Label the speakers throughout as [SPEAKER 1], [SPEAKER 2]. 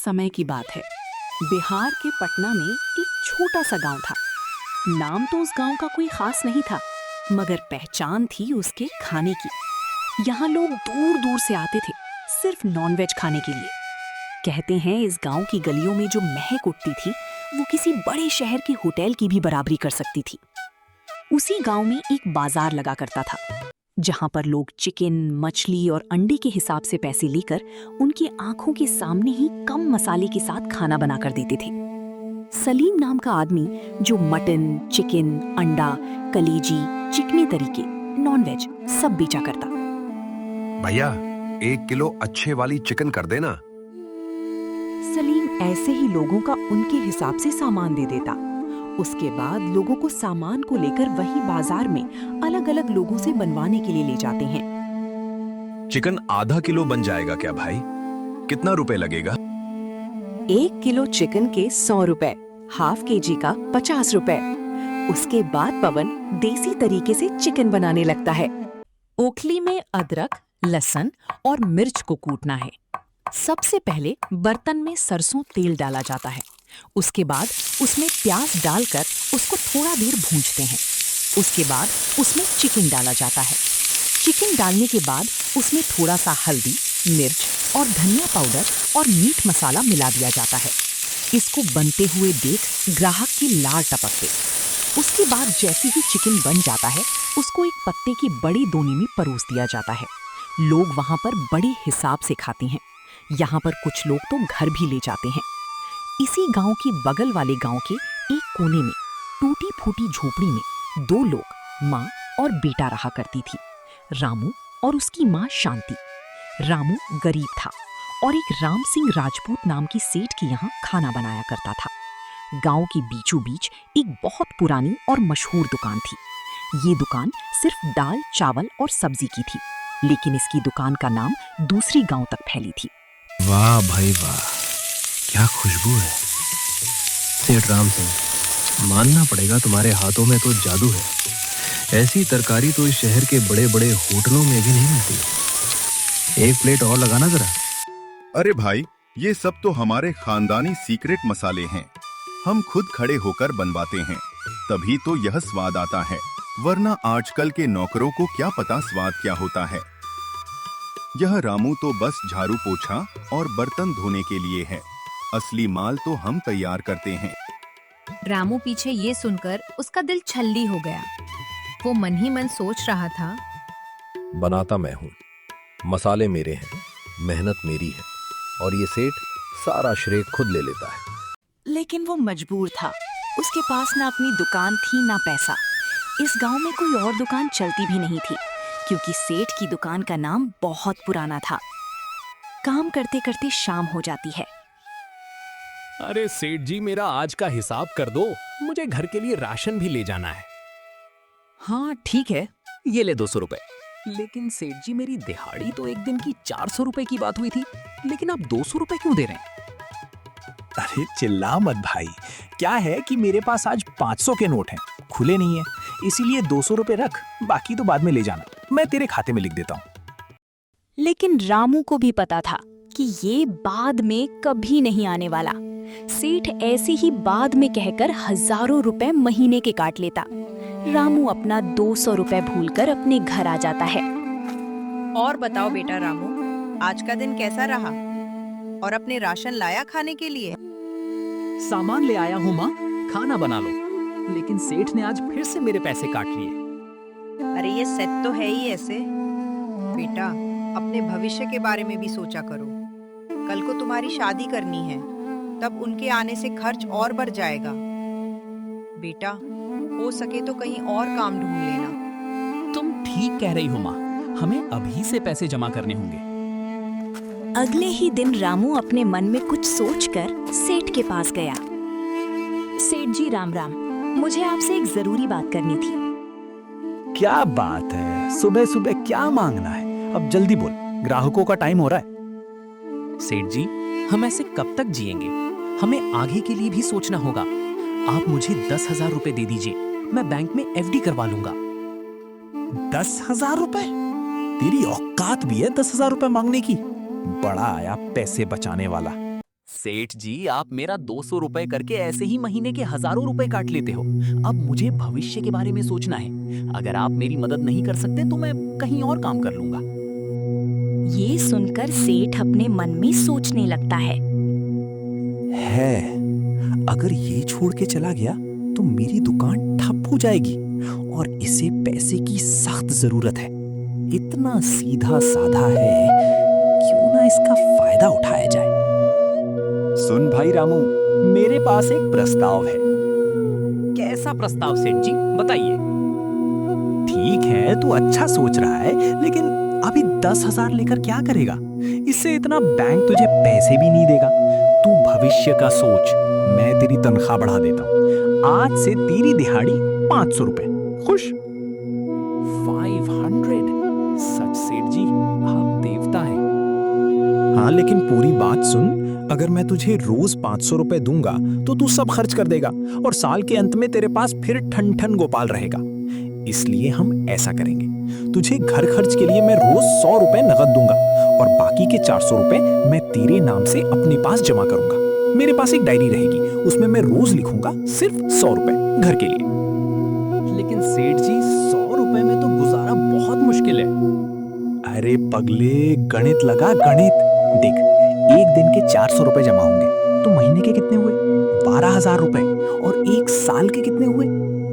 [SPEAKER 1] समय की बात है। बिहार के पटना में एक छोटा सा गांव था। नाम तो उस गांव का कोई खास नहीं था, मगर पहचान थी उसके खाने की। यहाँ लोग दूर दूर से आते थे सिर्फ नॉनवेज खाने के लिए। कहते हैं इस गांव की गलियों में जो महक उठती थी वो किसी बड़े शहर के होटल की भी बराबरी कर सकती थी। उसी गांव में एक बाजार लगा करता था, जहां पर लोग चिकन, मछली और अंडे के हिसाब से पैसे लेकर उनकी आंखों के सामने ही कम मसाले के साथ खाना बना कर देते थे। सलीम नाम का आदमी जो मटन, चिकन, अंडा, कलेजी, चिकनी तरीके, नॉनवेज सब बेचा करता।
[SPEAKER 2] भैया 1 किलो अच्छे वाली चिकन कर देना।
[SPEAKER 3] सलीम ऐसे ही लोगों का उनके हिसाब से सामान दे देता। उसके बाद लोगों को सामान को लेकर वही बाजार में अलग अलग लोगों से बनवाने के लिए ले जाते हैं।
[SPEAKER 2] चिकन आधा किलो बन जाएगा क्या भाई? कितना रुपए लगेगा?
[SPEAKER 3] 1 किलो चिकन के 100 रुपए, हाफ केजी का 50 रुपए। उसके बाद पवन देसी तरीके से चिकन बनाने लगता है। ओखली में अदरक, लहसुन और मिर्च को कूटना है। सबसे पहले बर्तन में सरसों तेल डाला जाता है। उसके बाद उसमें प्याज डालकर उसको थोड़ा देर भूंजते हैं। उसके बाद उसमें चिकन डाला जाता है। चिकन डालने के बाद उसमें थोड़ा सा हल्दी, मिर्च और धनिया पाउडर और मीट मसाला मिला दिया जाता है। इसको बनते हुए देख ग्राहक की लार टपकते। उसके बाद जैसे ही चिकन बन जाता है उसको एक पत्ते की बड़ी दोनी में परोस दिया जाता है। लोग वहां पर बड़े हिसाब से खाते हैं। यहाँ पर कुछ लोग तो घर भी ले जाते हैं। इसी गांव की बगल वाले गांव के एक कोने में टूटी फूटी झोपड़ी में 2 लोग, माँ और बेटा रहा करती थी, रामू और उसकी माँ शांति। रामू गरीब था और एक राम सिंह राजपूत नाम की सेठ के यहाँ खाना बनाया करता था। गांव के बीचों बीच एक बहुत पुरानी और मशहूर दुकान थी। ये दुकान सिर्फ दाल, चावल और सब्जी की थी, लेकिन इसकी दुकान का नाम दूसरी गांव तक फैली थी।
[SPEAKER 4] वाह भाई वाह, क्या खुशबू है। सेठ राम सिंह, मानना पड़ेगा तुम्हारे हाथों में तो जादू है। ऐसी तरकारी तो इस शहर के बड़े बड़े होटलों में भी नहीं मिलती। एक प्लेट और लगाना जरा।
[SPEAKER 5] अरे भाई, ये सब तो हमारे खानदानी सीक्रेट मसाले हैं। हम खुद खड़े होकर बनवाते हैं, तभी तो यह स्वाद आता है, वरना आजकल के नौकरों को क्या पता स्वाद क्या होता है। यह रामू तो बस झाड़ू पोछा और बर्तन धोने के लिए है। असली माल तो हम तैयार करते हैं।
[SPEAKER 6] रामू पीछे ये सुनकर उसका दिल छल्ली हो गया। वो मन ही मन सोच रहा था,
[SPEAKER 7] बनाता मैं हूँ, मसाले मेरे हैं, मेहनत मेरी है, और ये सेठ सारा श्रेय खुद ले लेता है।
[SPEAKER 1] लेकिन वो मजबूर था। उसके पास ना अपनी दुकान थी ना पैसा। इस गांव में कोई और दुकान चलती भी नहीं थी, क्योंकि सेठ की दुकान का नाम बहुत पुराना था। काम करते करते शाम हो जाती है।
[SPEAKER 8] अरे सेठ जी, मेरा आज का हिसाब कर दो, मुझे घर के लिए राशन भी ले जाना है।
[SPEAKER 9] हाँ ठीक है, ये ले 200 रुपए। लेकिन सेठ जी, मेरी दिहाड़ी तो एक दिन की 400 रुपए की बात हुई थी, लेकिन आप 200 रुपए क्यों दे रहे हैं?
[SPEAKER 10] अरे चिल्ला मत भाई, क्या है कि मेरे पास आज 500 के नोट हैं, खुले नहीं है, इसीलिए 200 रुपए रख, बाकी तो बाद में ले जाना, मैं तेरे खाते में लिख देता हूँ।
[SPEAKER 1] लेकिन रामू को भी पता था कि ये बाद में कभी नहीं आने वाला। सेठ ऐसे ही बाद में कहकर हजारों रुपए महीने के काट लेता। रामू अपना 200 रुपए भूलकर अपने घर आ जाता है।
[SPEAKER 11] और बताओ बेटा रामू, आज का दिन कैसा रहा? और अपने राशन लाया खाने के लिए?
[SPEAKER 9] सामान ले आया हूँ माँ, खाना बना लो। लेकिन सेठ ने आज फिर से मेरे पैसे काट लिए।
[SPEAKER 11] अरे ये सेट तो है ही ऐसे। बेटा, अपने भविष्य के बारे में भी सोचा करो। कल को तुम्हारी शादी करनी है, तब उनके आने से खर्च और बढ़ जाएगा। बेटा, हो सके तो कहीं और काम ढूंढ लेना।
[SPEAKER 9] तुम ठीक कह रही हो माँ, हमें अभी से पैसे जमा करने होंगे।
[SPEAKER 1] अगले ही दिन रामू अपने मन में कुछ सोचकर सेठ के पास गया। सेठ जी राम राम, मुझे आपसे एक जरूरी बात करनी थी।
[SPEAKER 10] क्या बात है, सुबह सुबह क्या मांगना है? अब जल्दी बोल, ग्राहकों का टाइम हो रहा है।
[SPEAKER 9] सेठ जी, हम ऐसे कब तक जिएंगे? हमें आगे के लिए भी सोचना होगा। आप मुझे 10,000 रुपए दे दीजिए, मैं बैंक में एफडी करवा लूंगा।
[SPEAKER 10] 10,000 रुपए? तेरी औकात भी है 10,000 रुपए मांगने की? बड़ा आया पैसे बचाने वाला।
[SPEAKER 9] सेठ जी, आप मेरा 200 रुपए करके ऐसे ही महीने के हजारों रुपए काट लेते हो। अब मुझे भविष्य के बारे में सोचना है। अगर आप मेरी मदद नहीं कर सकते तो मैं कहीं और काम कर लूंगा।
[SPEAKER 1] ये सुनकर सेठ अपने मन में सोचने लगता है।
[SPEAKER 10] अगर ये छोड़ के चला गया तो मेरी दुकान ठप हो जाएगी और इसे पैसे की सख्त जरूरत है। इतना सीधा साधा है, क्यों ना इसका फायदा उठाया जाए। सुन भाई रामू, मेरे पास एक प्रस्ताव है।
[SPEAKER 9] कैसा प्रस्ताव सेठ जी, बताइए।
[SPEAKER 10] ठीक है, तू अच्छा सोच रहा है, लेकिन अभी 10,000 लेकर क्या करेगा? इससे इतना बैंक तुझे पैसे भी नहीं देगा। तू भविष्य का सोच, मैं तेरी तनख्वाह बढ़ा देता हूँ। आज से तेरी दिहाड़ी 500 रुपए। खुश?
[SPEAKER 9] 500? सच सेठ जी, आप देवता हैं।
[SPEAKER 10] हाँ, लेकिन पूरी बात सुन। अगर मैं तुझे रोज 500 रुपए दूंगा तो तू सब खर्च कर देगा और साल के अंत में तेरे पास फिर ठन ठन गोपाल रहेगा। इसलिए हम ऐसा करेंगे, तुझे घर खर्च के लिए मैं रोज 100 रुपए नगद दूंगा और बाकी के 400 रुपए मैं तेरे नाम से अपने पास जमा करूंगा। मेरे पास एक डायरी रहेगी, उसमें मैं रोज लिखूंगा सिर्फ 100 रुपए घर के लिए।
[SPEAKER 9] लेकिन सेठ जी, 100 रुपए में तो गुजारा बहुत मुश्किल है।
[SPEAKER 10] अरे पगले, गणित लगा, गणित। देख, एक दिन के 400 रुपए जमा होंगे तो महीने के कितने हुए? 12,000 रुपए। और एक साल के कितने हुए?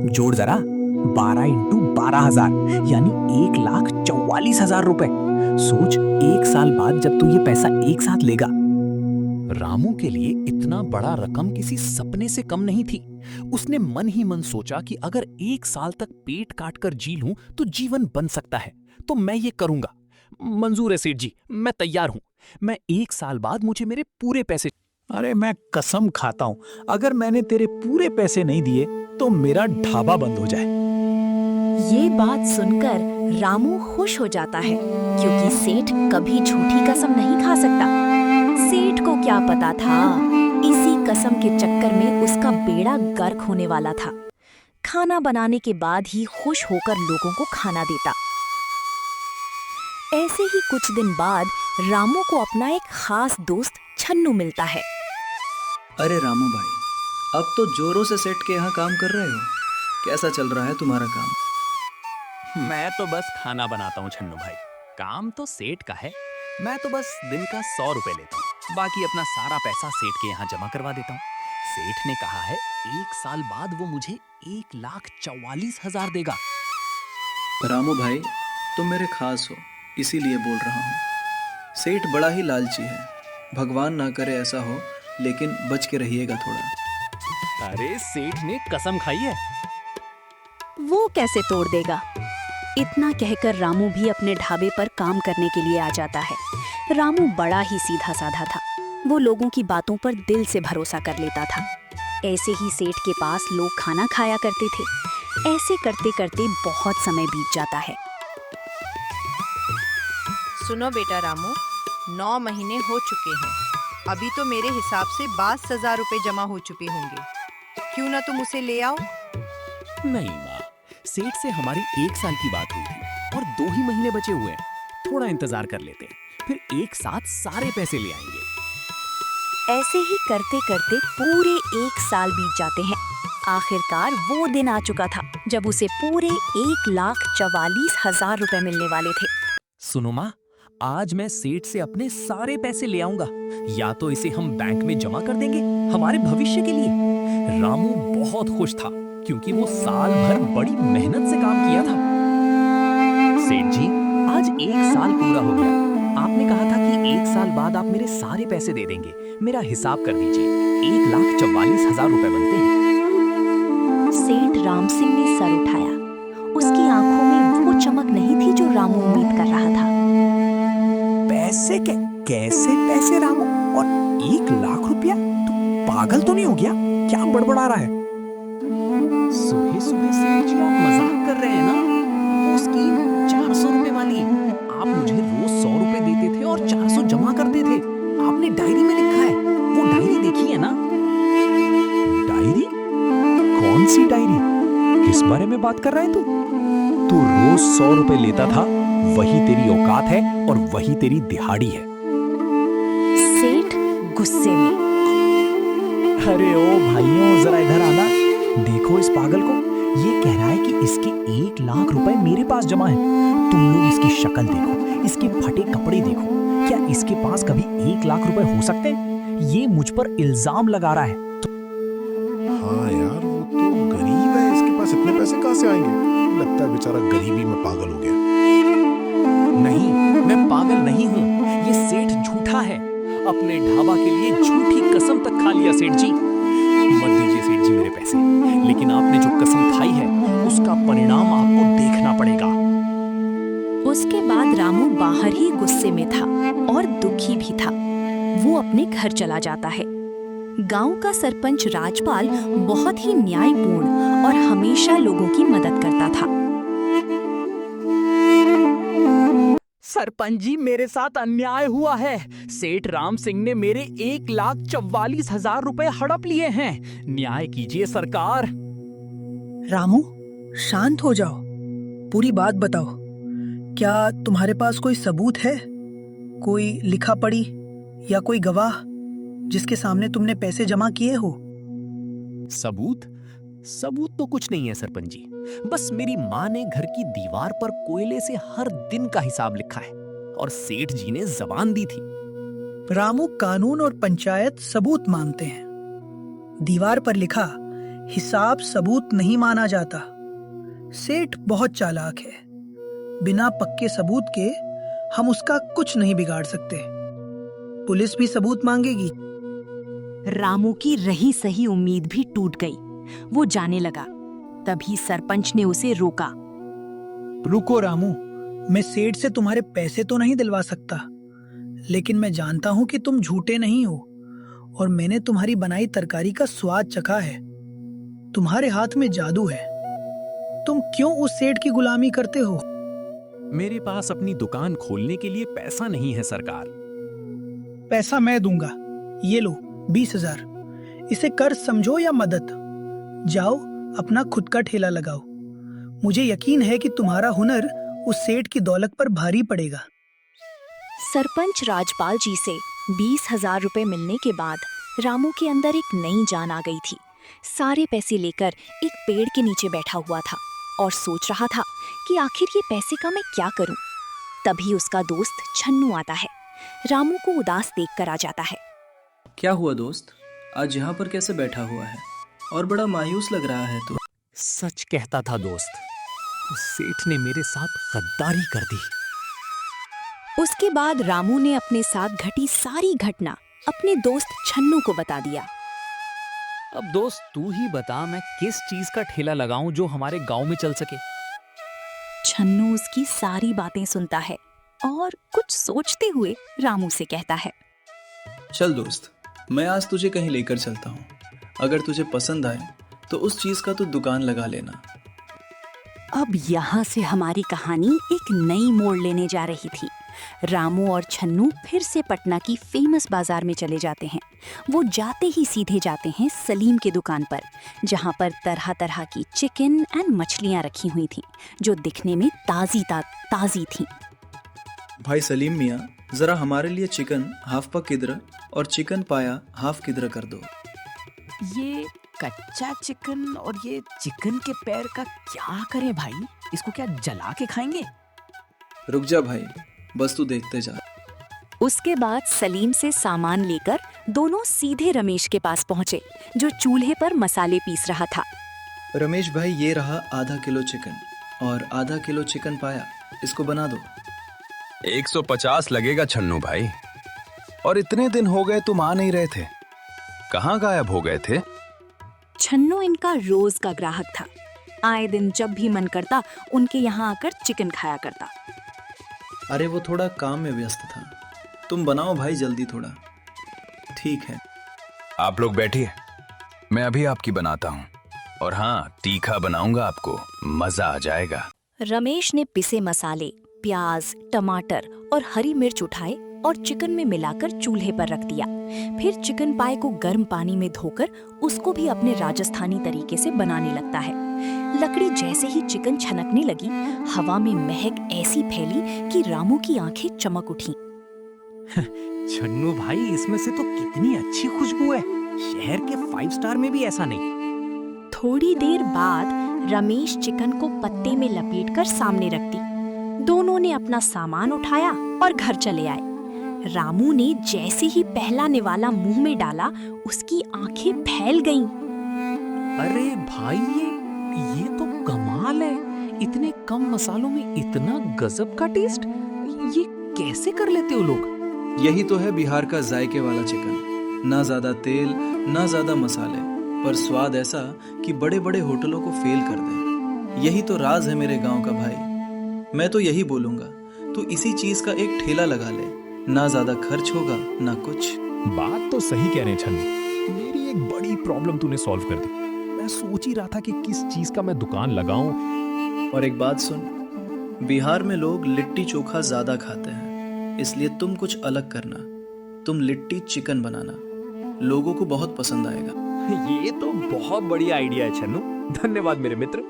[SPEAKER 10] जोड़ जरा, 12 इंटू 12,000 यानी 1,44,000 रुपए। सोच, एक साल बाद जब तू ये पैसा एक साथ लेगा।
[SPEAKER 9] रामू के लिए इतना बड़ा रकम किसी सपने से कम नहीं थी। उसने मन ही मन सोचा कि अगर 1 साल तक पेट काट कर जी लूं तो जीवन बन सकता है, तो मैं ये करूंगा। मंजूर है सेठ जी, मैं तैयार हूं। मैं 1 साल बाद मुझे मेरे पूरे पैसे।
[SPEAKER 10] अरे मैं कसम खाता हूं, अगर मैंने तेरे पूरे पैसे नहीं दिए तो मेरा ढाबा बंद हो जाए।
[SPEAKER 1] ये बात सुनकर रामू खुश हो जाता है, क्योंकि सेठ कभी झूठी कसम नहीं खा सकता। सेठ को क्या पता था, इसी कसम के चक्कर में उसका बेड़ा गर्क होने वाला था। खाना बनाने के बाद ही खुश होकर लोगों को खाना देता। ऐसे ही कुछ दिन बाद रामू को अपना एक खास दोस्त छन्नू मिलता है।
[SPEAKER 4] अरे रामू भाई, अब तो जोरों से सेठ के यहाँ काम कर रहे हो। कैसा चल रहा है तुम्हारा काम?
[SPEAKER 9] मैं तो बस खाना बनाता हूँ छन्नू भाई, काम तो सेठ का है। मैं तो बस दिन का 100 रुपए लेता हूँ, बाकी अपना सारा पैसा सेठ के यहाँ जमा करवा देता हूँ। सेठ ने कहा है 1 साल बाद वो मुझे 1,44,000 देगा।
[SPEAKER 4] रामू भाई, तुम मेरे खास हो, इसीलिए बोल रहा हूँ। सेठ बड़ा ही लालची है, भगवान ना करे ऐसा हो, लेकिन बच के रहिएगा थोड़ा।
[SPEAKER 9] अरे सेठ ने कसम खाई है।
[SPEAKER 1] वो कैसे तोड़ देगा? इतना कहकर रामू भी अपने ढाबे पर काम करने के लिए आ जाता है। रामू बड़ा ही सीधा साधा था, वो लोगों की बातों पर दिल से भरोसा कर लेता था। ऐसे ही सेठ के पास लोग खाना खाया करते थे। ऐसे करते करते बहुत समय बीत जाता है।
[SPEAKER 11] सुनो बेटा रामू, 9 महीने हो चुके हैं। अभी तो मेरे हिसाब से 22,000 रुपए जमा हो चुके होंगे। क्यों ना तुम उसे ले आओ?
[SPEAKER 9] नहीं माँ, सेठ से हमारी 1 साल की बात हुई थी और 2 ही महीने बचे हुए हैं। थोड़ा इंतजार कर लेते हैं, फिर एक साथ सारे पैसे ले आएंगे।
[SPEAKER 1] ऐसे ही करते करते पूरे 1 साल बीत जाते हैं। आखिरकार वो दिन आ चुका था जब उसे पूरे 1,44,000 रुपए मिलने वाले थे।
[SPEAKER 9] सुनो माँ, आज मैं सेठ से अपने सारे पैसे ले आऊंगा। या तो इसे हम बैंक में जमा कर देंगे हमारे भविष्य के लिए। रामू बहुत खुश था क्योंकि वो साल भर बड़ी मेहनत से काम किया था। सेठ जी, आज 1 साल पूरा हो गया। आपने कहा था कि 1 साल बाद आप मेरे सारे पैसे दे देंगे। मेरा हिसाब कर दीजिए, 1,44,000 रुपए बनते हैं।
[SPEAKER 1] सेठ राम सिंह ने सर उठाया। उसकी आंखों में वो चमक नहीं थी जो रामू उम्मीद कर रहा था।
[SPEAKER 10] पैसे कैसे पैसे रामू? और 1,00,000 रुपया? तू पागल तो नहीं हो गया? क्या बड़बड़ा रहा है?
[SPEAKER 9] सुबह सुबह सेठ जी, आप मजाक कर रहे हैं ना? वो स्कीम 400 रुपए वाली। आप मुझे रोज 100 रुपए देते थे और 400 जमा करते थे। आपने डायरी में लिखा है, वो डायरी देखी है ना?
[SPEAKER 10] डायरी? कौन सी डायरी? किस बारे में बात कर रहा है तू? तू रोज 100 रुपए लेता था, वही तेरी औकात है और वही तेरी दिहाड़ी है।
[SPEAKER 1] सेठ गुस्से में
[SPEAKER 10] अरे ओ भाइयों, जरा इधर आना। देखो इस पागल को, ये कह रहा है कि इसके 1 लाख रुपए मेरे पास जमा है। तुम लोग इसकी शक्ल देखो, इसके फटे कपड़े देखो। क्या इसके पास कभी 1 लाख रुपए हो सकते हैं? ये मुझ पर इल्जाम लगा रहा है।
[SPEAKER 12] हाँ यार, वो तो गरीब है, इसके पास इतने पैसे कहाँ से आएंगे? लगता है बेचारा गरीबी में पागल हो गया।
[SPEAKER 9] नहीं, मैं पागल नहीं हूँ। ये सेठ झूठा है। अपने ढाबा के लिए झूठी कसम तक खा लिया सेठ जी। मत दीजिए सेठ जी मेरे पैसे, लेकिन आपने जो कसम खाई है उसका परिणाम आपको देखना पड़ेगा।
[SPEAKER 1] उसके बाद रामू बाहर ही गुस्से में था और दुखी भी था। वो अपने घर चला जाता है। गांव का सरपंच राजपाल बहुत ही न्यायपूर्ण और हमेशा लोगों की मदद करता था।
[SPEAKER 9] सरपंच जी, मेरे साथ अन्याय हुआ है। सेठ राम सिंह ने मेरे 1,44,000 रुपए हड़प लिए हैं। न्याय कीजिए सरकार।
[SPEAKER 13] रामू, शांत हो जाओ। पूरी बात बताओ। क्या तुम्हारे पास कोई सबूत है? कोई लिखा पढ़ी या कोई गवाह जिसके सामने तुमने पैसे जमा किए हो?
[SPEAKER 9] सबूत तो कुछ नहीं है सरपंच जी। बस मेरी माँ ने घर की दीवार पर कोयले से हर दिन का हिसाब लिखा है और सेठ जी ने जबान दी थी।
[SPEAKER 13] रामू, कानून और पंचायत सबूत मानते हैं। दीवार पर लिखा हिसाब सबूत नहीं माना जाता। सेठ बहुत चालाक है। बिना पक्के सबूत के हम उसका कुछ नहीं बिगाड़ सकते। पुलिस भी सबूत मांगेगी।
[SPEAKER 1] रामू की रही सही उम्मीद भी टूट गई। वो जाने लगा। तभी सरपंच ने उसे रोका।
[SPEAKER 13] रुको रामू, मैं सेठ से तुम्हारे पैसे तो नहीं दिलवा सकता, लेकिन मैं जानता हूं कि तुम झूठे नहीं हो और मैंने तुम्हारी बनाई तरकारी का स्वाद चखा है। तुम्हारे हाथ में जादू है। तुम क्यों उस सेठ की गुलामी करते हो?
[SPEAKER 9] मेरे पास अपनी दुकान खोलने के लिए पैसा नहीं है सरकार।
[SPEAKER 13] पैसा मैं दूंगा। ये लो 20,000। इसे कर्ज समझो या मदद। जाओ अपना खुद का ठेला लगाओ। मुझे यकीन है कि तुम्हारा हुनर उस सेठ की दौलत पर भारी पड़ेगा।
[SPEAKER 1] सरपंच राजपाल जी से 20,000 रुपए मिलने के बाद रामू के अंदर एक नई जान आ गई थी। सारे पैसे लेकर एक पेड़ के नीचे बैठा हुआ था और सोच रहा था कि आखिर ये पैसे का मैं क्या करूं। तभी उसका दोस्त छन्नू आता है। रामू को उदास देखकर आ जाता है।
[SPEAKER 14] क्या हुआ दोस्त, आज यहाँ पर कैसे बैठा हुआ है और बड़ा मायूस लग रहा है तू?
[SPEAKER 9] सच कहता था दोस्त, सेठ ने मेरे साथ गद्दारी कर दी।
[SPEAKER 1] उसके बाद रामू ने अपने साथ घटी सारी घटना अपने दोस्त छन्नू को बता दिया।
[SPEAKER 8] अब दोस्त तू ही बता, मैं किस चीज का ठेला लगाऊं जो हमारे गांव में चल सके।
[SPEAKER 1] छन्नू उसकी सारी बातें सुनता है और कुछ सोचते हुए रामू से कहता है,
[SPEAKER 14] चल दोस्त, मैं आज तुझे कहीं लेकर चलता हूँ। अगर तुझे पसंद आए तो उस चीज का तू दुकान लगा लेना।
[SPEAKER 1] अब यहाँ से हमारी कहानी एक नई मोड़ लेने जा रही थी। रामू और छन्नू फिर से पटना की फेमस बाजार में चले जाते हैं। वो जाते ही सीधे जाते हैं सलीम की दुकान पर, जहाँ पर तरह तरह की चिकन एंड मछलियाँ रखी हुई थीं, जो दिखने में ताज़ी थीं।
[SPEAKER 14] भाई सलीम मियाँ, जरा हमारे लिए चिकन हाफ पक किधर और चिकन पाया हाफ किधर कर दो।
[SPEAKER 3] ये कच्चा चिकन और ये चिकन के पैर का क्या करें भाई? इसको क्या जला के खाएंगे?
[SPEAKER 14] रुक जा भाई, बस तू देखते जा।
[SPEAKER 1] उसके बाद सलीम से सामान लेकर दोनों सीधे रमेश के पास पहुंचे, जो चूल्हे पर मसाले पीस रहा था।
[SPEAKER 14] रमेश भाई, ये रहा आधा किलो चिकन और आधा किलो चिकन पाया, इसको बना दो।
[SPEAKER 2] 150 लगेगा छन्नू भाई। और इतने दिन हो गए तुम आ नहीं रहे थे, कहाँ गायब हो गए थे?
[SPEAKER 1] छन्नू इनका रोज का ग्राहक था। आए दिन जब भी मन करता उनके यहाँ आकर चिकन खाया करता।
[SPEAKER 14] अरे वो थोड़ा काम में व्यस्त था। तुम बनाओ भाई जल्दी थोड़ा। ठीक है,
[SPEAKER 2] आप लोग बैठिए, मैं अभी आपकी बनाता हूँ। और हाँ, तीखा बनाऊंगा, आपको मजा आ जाएगा।
[SPEAKER 1] रमेश ने पिसे मसाले, प्याज, टमाटर और हरी मिर्च उठाए और चिकन में मिलाकर चूल्हे पर रख दिया। फिर चिकन पाए को गर्म पानी में धोकर उसको भी अपने राजस्थानी तरीके से बनाने लगता है। लकड़ी जैसे ही चिकन छनकने लगी, हवा में महक ऐसी फैली कि रामू की आंखें चमक उठी।
[SPEAKER 9] छन्नू भाई, इसमें से तो कितनी अच्छी खुशबू है। शहर के 5 स्टार में भी ऐसा नहीं।
[SPEAKER 1] थोड़ी देर बाद रमेश चिकन को पत्ते में लपेटकर सामने रख दी। दोनों ने अपना सामान उठाया और घर चले आए। रामू ने जैसे ही पहला निवाला मुंह में डाला, उसकी आंखें फैल गईं।
[SPEAKER 9] अरे भाई, ये तो कमाल है। इतने कम मसालों में इतना गजब का टेस्ट, ये कैसे कर लेते हो लोग?
[SPEAKER 14] यही तो है बिहार का जायके वाला चिकन। ना ज्यादा तेल, ना ज्यादा मसाले, पर स्वाद ऐसा कि बड़े बड़े होटलों को फेल कर दे। यही तो राज है मेरे गांव का भाई। मैं तो यही बोलूंगा, तू इसी चीज का एक ठेला लगा ले। ना ज्यादा खर्च होगा, ना कुछ।
[SPEAKER 10] बात तो सही कह रहे छन्नू। मेरी एक बड़ी प्रॉब्लम तूने सॉल्व कर दी। मैं सोच ही रहा था कि किस चीज का मैं दुकान लगाऊं।
[SPEAKER 14] और एक बात सुन, बिहार में लोग लिट्टी चोखा ज्यादा खाते हैं, इसलिए तुम कुछ अलग करना। तुम लिट्टी चिकन बनाना, लोगों को बहुत पसंद आएगा।
[SPEAKER 9] ये तो बहुत बढ़िया आइडिया है छन्नू, धन्यवाद मेरे मित्र।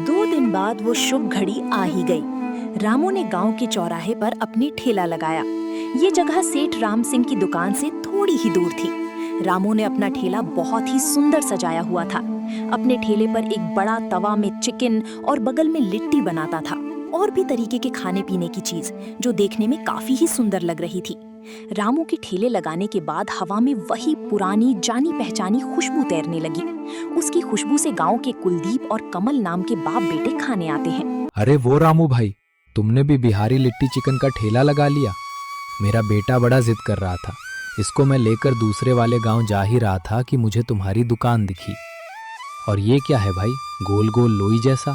[SPEAKER 1] 2 दिन बाद वो शुभ घड़ी आ ही गई। रामू ने गांव के चौराहे पर अपनी ठेला लगाया। ये जगह सेठ राम सिंह की दुकान से थोड़ी ही दूर थी। रामू ने अपना ठेला बहुत ही सुंदर सजाया हुआ था। अपने ठेले पर एक बड़ा तवा में चिकन और बगल में लिट्टी बनाता था, और भी तरीके के खाने पीने की चीज जो देखने में काफी ही सुंदर लग रही थी। रामू के ठेले लगाने के बाद हवा में वही पुरानी जानी पहचानी खुशबू तैरने लगी। उसकी खुशबू से गांव के कुलदीप और कमल नाम के बाप बेटे खाने आते हैं।
[SPEAKER 4] अरे वो रामू भाई, तुमने भी बिहारी लिट्टी चिकन का ठेला लगा लिया? मेरा बेटा बड़ा जिद कर रहा था। इसको मैं लेकर दूसरे वाले गांव जा ही रहा था कि मुझे तुम्हारी दुकान दिखी। और ये क्या है भाई, गोल गोल लोई जैसा?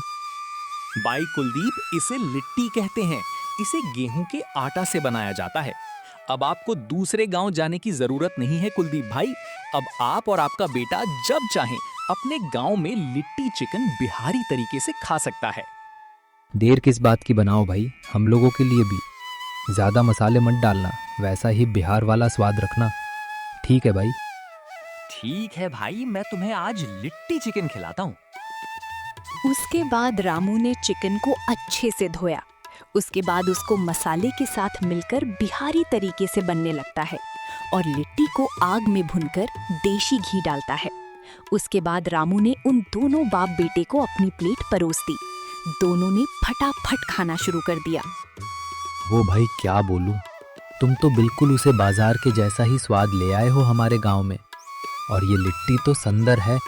[SPEAKER 9] भाई कुलदीप, इसे लिट्टी कहते हैं। इसे गेहूं के आटा से बनाया जाता है। अब आपको दूसरे गांव जाने की जरूरत नहीं है कुलदीप भाई। अब आप और आपका बेटा जब चाहें अपने गांव में लिट्टी चिकन बिहारी तरीके से खा सकता है।
[SPEAKER 4] देर किस बात की बनाओ भाई, हम लोगों के लिए भी। ज्यादा मसाले मत डालना, वैसा ही बिहार वाला स्वाद रखना। ठीक है भाई?
[SPEAKER 9] ठीक है भाई, मैं तुम्हें आज लिट्टी चिकन खिलाता हूँ।
[SPEAKER 1] उसके बाद रामू ने चिकन को अच्छे से धोया। उसके बाद उसको मसाले के साथ मिलकर बिहारी तरीके से बनने लगता है और लिट्टी को आग में भूनकर देशी घी डालता है। उसके बाद रामू ने उन दोनों बाप बेटे को अपनी प्लेट परोस दी। दोनों ने फटाफट खाना शुरू कर दिया।
[SPEAKER 4] वो भाई क्या बोलूं, तुम तो बिल्कुल उसे बाजार के जैसा ही स्वाद ले आए हो हमारे गांव में। और ये लिट्टी तो सुंदर है।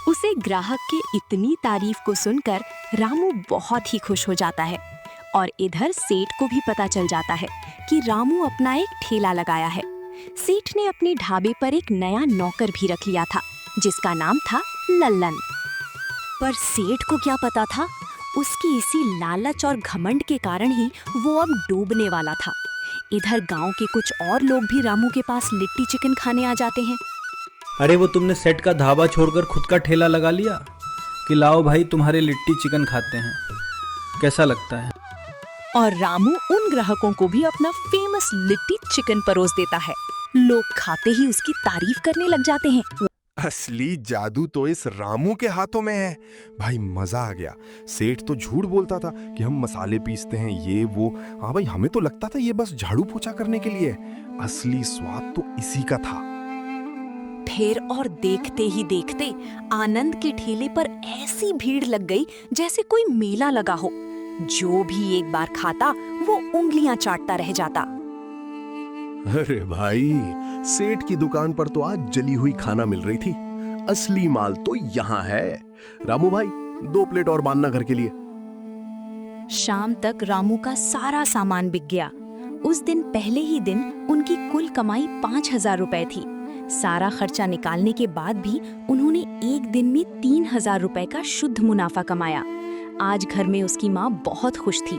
[SPEAKER 1] उसे ग्राहक के इतनी तारीफ को सुनकर रामू बहुत ही खुश हो जाता है। और इधर सेठ को भी पता चल जाता है कि रामू अपना एक ठेला लगाया है। सेठ ने अपने ढाबे पर एक नया नौकर भी रख लिया था, जिसका नाम था लल्लन। पर सेठ को क्या पता था, उसकी इसी लालच और घमंड के कारण ही वो अब डूबने वाला था। इधर गांव के कुछ और लोग भी रामू के पास लिट्टी चिकन खाने आ जाते हैं।
[SPEAKER 14] अरे वो तुमने सेट का ढाबा छोड़कर खुद का ठेला लगा लिया कि लाओ भाई तुम्हारे लिट्टी चिकन खाते हैं, कैसा लगता है?
[SPEAKER 1] और रामू उन ग्राहकों को भी अपना फेमस लिट्टी चिकन परोस देता है। लोग खाते ही उसकी तारीफ करने लग जाते हैं।
[SPEAKER 12] असली जादू तो इस रामू के हाथों में है। भाई मजा आ गया। सेठ तो झूठ बोलता था कि हम मसाले पीसते हैं ये वो। हाँ भाई, हमें तो लगता था ये बस झाड़ू पोछा करने के लिए। असली स्वाद तो इसी का था।
[SPEAKER 1] फिर और देखते ही देखते आनंद के ठेले पर ऐसी भीड़ लग गई जैसे कोई मेला लगा हो। जो भी एक बार खाता वो उंगलियां चाटता रह जाता।
[SPEAKER 12] अरे भाई, सेठ की दुकान पर तो आज जली हुई खाना मिल रही थी। असली माल तो यहाँ है। रामू भाई, 2 प्लेट और बांधना घर के लिए।
[SPEAKER 1] शाम तक रामू का सारा सामान बिक गया। उस दिन पहले ही दिन उनकी कुल कमाई 5,000 रुपए थी। सारा खर्चा निकालने के बाद भी उन्होंने एक दिन में 3,000 रुपए का शुद्ध मुनाफा कमाया। आज घर में उसकी माँ बहुत खुश थी।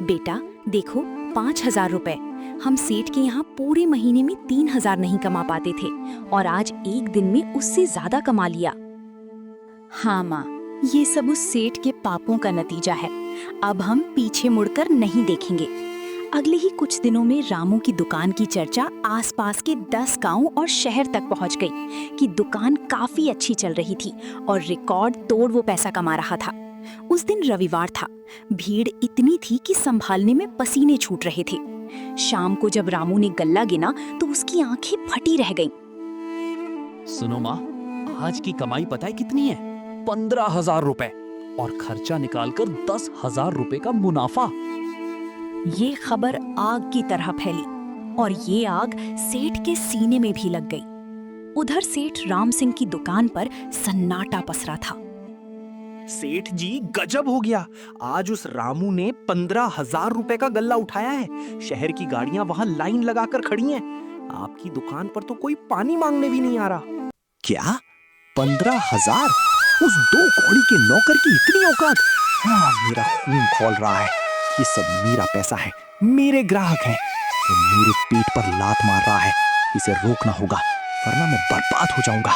[SPEAKER 1] बेटा देखो, 5,000 रुपए। हम सेठ के यहाँ पूरे महीने में 3,000 नहीं कमा पाते थे और आज एक दिन में उससे ज्यादा कमा लिया। हाँ माँ, ये सब उस सेठ के पापों का नतीजा है। अब हम पीछे मुड़कर नहीं देखेंगे। अगले ही कुछ दिनों में रामू की दुकान की चर्चा आसपास के 10 गांव और शहर तक पहुंच गई कि दुकान काफी अच्छी चल रही थी और रिकॉर्ड तोड़ वो पैसा कमा रहा था। उस दिन रविवार था। भीड़ इतनी थी कि संभालने में पसीने छूट रहे थे। शाम को जब रामू ने गल्ला गिना तो उसकी आंखें फटी रह गईं।
[SPEAKER 9] सुनो माँ, आज की कमाई पता है कितनी है? 15,000 रुपए, और खर्चा निकालकर 10,000 रुपए का मुनाफा।
[SPEAKER 1] ये खबर आग की तरह फैली और ये आग सेठ के सीने में भी लग गई। उधर सेठ राम सिंह की दुकान पर सन्नाटा पसरा था।
[SPEAKER 10] सेठ जी गजब हो गया, आज उस रामू ने 15,000 रुपए का गल्ला उठाया है। शहर की गाड़ियां वहां लाइन लगाकर खड़ी हैं। आपकी दुकान पर तो कोई पानी मांगने भी नहीं आ रहा। क्या 15,000? उस 2 कौड़ी के नौकर की इतनी औकात? हाँ, मेरा खून खौल रहा है। ये सब मेरा पैसा है, मेरे ग्राहक हैं। वो मेरे पेट पर लात मार रहा है, इसे रोकना होगा, वरना मैं बर्बाद हो जाऊंगा।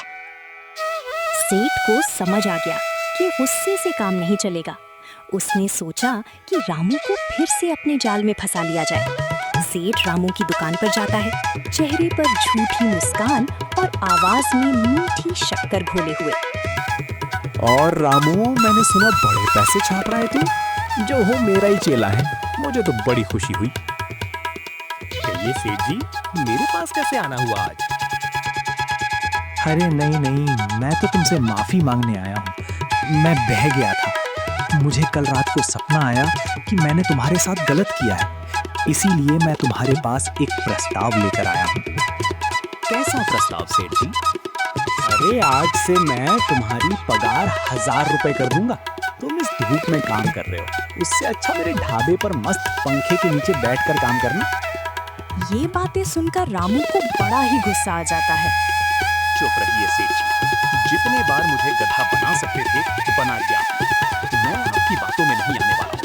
[SPEAKER 1] सेठ को समझ आ गया कि गुस्से से काम नहीं चलेगा। उसने सोचा कि रामू को फिर से अपने जाल में फंसा लिया जाए। सेठ रामू की दुकान पर जाता है, चेहरे पर झूठी मुस्कान और आवाज में मीठी शक्कर घोले हुए।
[SPEAKER 10] और रामू, मैंने सुना बड़े पैसे छाप रहा है तू।
[SPEAKER 8] जो हो मेरा ही चेला है, मुझे तो बड़ी खुशी हुई। कहिए सेठ जी, मेरे पास कैसे आना हुआ आज?
[SPEAKER 10] अरे नहीं नहीं, मैं तो तुमसे माफी मांगने आया हूँ। मैं बह गया था। मुझे कल रात को सपना आया कि मैंने तुम्हारे साथ गलत किया है, इसीलिए मैं तुम्हारे पास एक प्रस्ताव लेकर आया हूँ।
[SPEAKER 8] कैसा प्रस्ताव सेठ जी?
[SPEAKER 10] अरे आज से मैं तुम्हारी पगार 1,000 रुपए कर दूंगा। तुम इस धूप में काम कर रहे हो, उससे अच्छा मेरे ढाबे पर मस्त पंखे के नीचे बैठकर काम करना।
[SPEAKER 1] ये बातें सुनकर रामू को बड़ा ही गुस्सा आ जाता है।
[SPEAKER 8] चुप रहिए सेठ जी, जितने बार मुझे गधा बना सकते थे बना दिया। मैं आपकी बातों में नहीं आने वाला हूँ।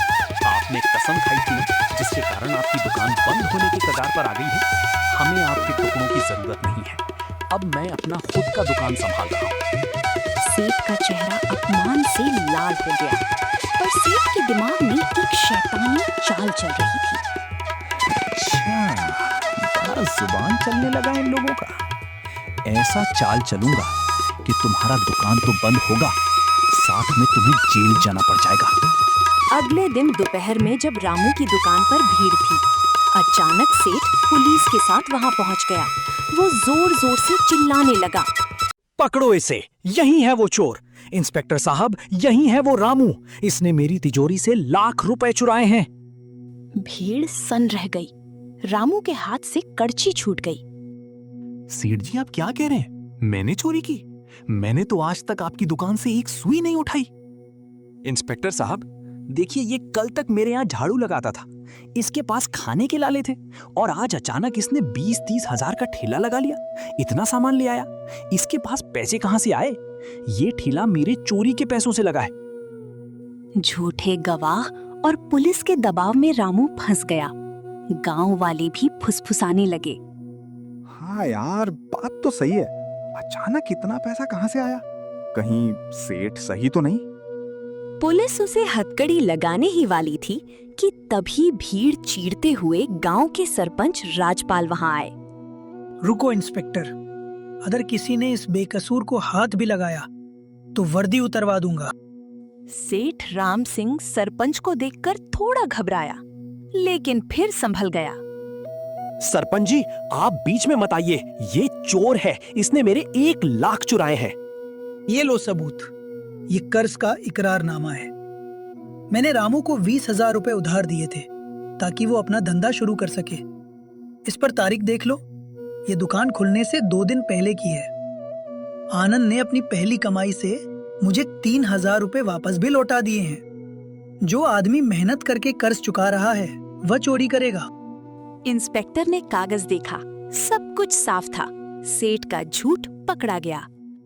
[SPEAKER 8] आपने कसम खाई थी ना, जिसके कारण आपकी दुकान बंद होने की कगार पर आ गई है। हमें आपके टुकड़ों की जरूरत नहीं है। अब मैं अपना खुद का दुकान संभाल रहा हूँ।
[SPEAKER 1] सेठ का चेहरा अपमान से लाल हो गया, पर सेठ के दिमाग में एक शैतानी चाल चल रही थी।
[SPEAKER 10] अच्छा, बड़ा जुबान चलने लगा इन लोगों का। ऐसा चाल चलूंगा कि तुम्हारा दुकान तो बंद होगा, साथ में तुम्हें जेल जाना पड़ जाएगा।
[SPEAKER 1] अगले दिन दोपहर में जब रामू की दुकान पर भीड़ थी, अचानक सेठ पुलिस के साथ वहां पहुंच गया। वो जोर जोर से चिल्लाने लगा,
[SPEAKER 10] पकड़ो इसे, यही है वो चोर। इंस्पेक्टर साहब, यही है वो रामू। इसने मेरी तिजोरी से लाख रुपए चुराए हैं।
[SPEAKER 1] भीड़ सन रह गई। रामू के हाथ से कड़छी छूट गई।
[SPEAKER 10] सेठ जी, आप क्या कह रहे हैं? मैंने चोरी की? मैंने तो आज तक आपकी दुकान से एक सुई नहीं उठाई। इंस्पेक्टर साहब, देखिए, ये कल तक मेरे यहाँ झाड़ू लगाता था, इसके पास खाने के लाले थे, और आज अचानक इसने 20-30 हजार का ठेला लगा लिया। इतना सामान ले आया, इसके पास पैसे कहां से आए? ये ठेला मेरे चोरी के पैसों से लगा है।
[SPEAKER 1] झूठे गवाह और पुलिस के दबाव में रामू फंस गया। गांव वाले भी फुसफुसाने लगे।
[SPEAKER 12] हाँ यार, बात तो सही है। अचानक इतना पैसा कहां से आया? कहीं सेठ सही तो नहीं?
[SPEAKER 1] पुलिस उसे हथकड़ी लगाने ही वाली थी कि तभी भीड़ चीरते हुए गांव के सरपंच राजपाल वहां आए।
[SPEAKER 13] रुको इंस्पेक्टर, अगर किसी ने इस बेकसूर को हाथ भी लगाया तो वर्दी उतरवा दूंगा।
[SPEAKER 1] सेठ राम सिंह सरपंच को देखकर थोड़ा घबराया, लेकिन फिर संभल गया।
[SPEAKER 10] सरपंच जी, आप बीच में मत आइए, ये चोर है, इसने मेरे 1 लाख चुराए हैं।
[SPEAKER 13] ये लो सबूत, ये कर्ज का इकरारनामा है। मैंने रामू को 20,000 रुपए उधार दिए थे ताकि वो अपना धंधा शुरू कर सके। इस पर तारीख देख लो, ये दुकान खुलने से 2 दिन पहले की है। आनंद ने अपनी पहली कमाई से मुझे 3,000 रुपए वापस भी लौटा दिए हैं। जो आदमी मेहनत करके कर्ज चुका रहा है वह चोरी करेगा।
[SPEAKER 1] इंस्पेक्टर ने कागज देखा, सब कुछ साफ था। सेठ का झूठ पकड़ा गया।